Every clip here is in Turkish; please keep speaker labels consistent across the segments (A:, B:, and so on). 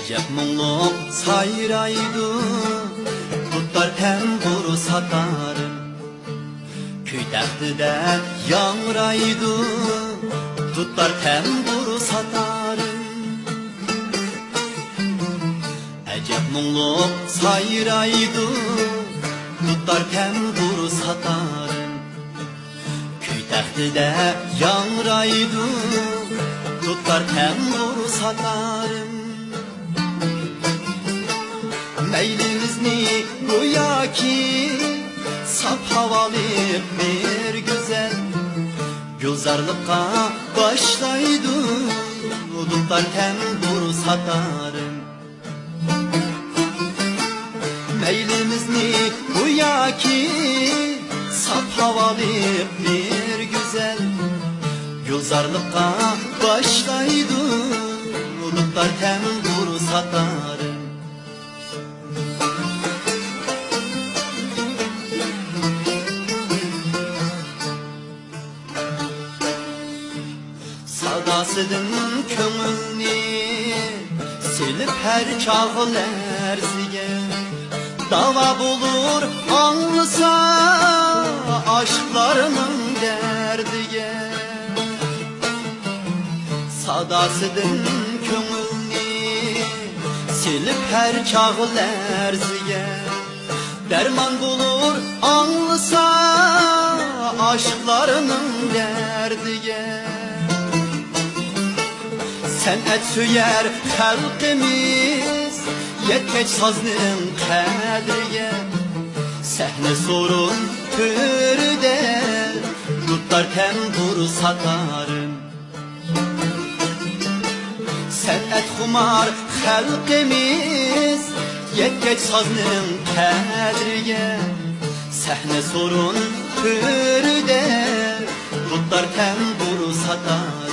A: Əcəb muңluq sayraydı, tutlar təmburu satarım. Köy təxtidə yanraydı, tutlar təmburu satarım. Əcəb muңluq sayraydı, tutlar təmburu satarım. Köy təxtidə yanraydı, tutlar təmburu satarım. Meylimizni goya ki saf havalı bir güzel Gülzarlıkka başlaydı, tutlar təmburu satarım. Meylimizni goya ki saf havalı bir güzel Gülzarlıkka başlaydı, tutlar təmburu satarım. Sadasıdın köngülni silip her çağıl erzige Dava bulur anlısa aşklarının derdige Sadasıdın köngülni silip her çağıl erzige Derman bulur anlısa aşklarının derdige Sənət söyər xalqimiz Yetkeç sazının qədriyə Səhnə sorun türüdə Tutlar təmburu satarım. Sənət xumar xalqimiz Yetkeç sazının qədriyə Səhnə sorun türüdə Tutlar təmburu satarım.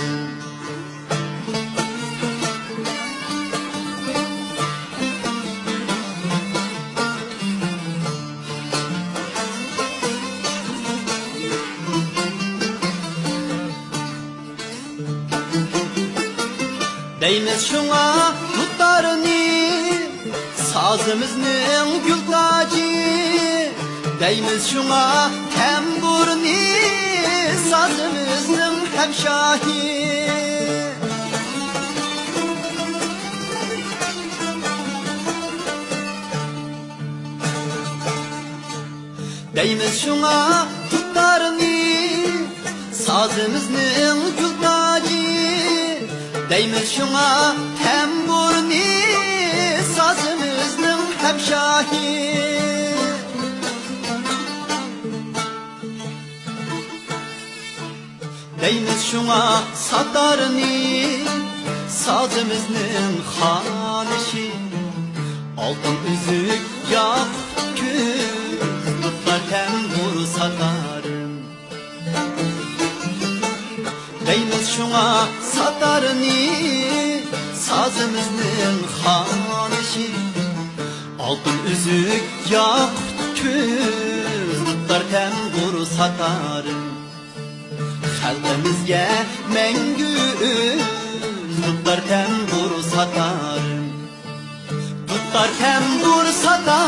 A: Deymiz şuna tutlarını Sazımızın gül tacı Deymiz şuna temburni Sazımızın hep şahi Deymiz şuna tutlarını Sazımızın gül tacı Deymiz şuna temburni Sazımızın hep şahi Deymiz şuna satarni Sazımızın xanişi Altın üzük yakut küz Tutlar tembur satarım. Deymiz şuna satarni Sazımızın xanişi Altın üzük yakut küz Tutlar tembur satarım. Xalqimizga mengü tutlar təmbur satarım. Tutlar təmbur satarım.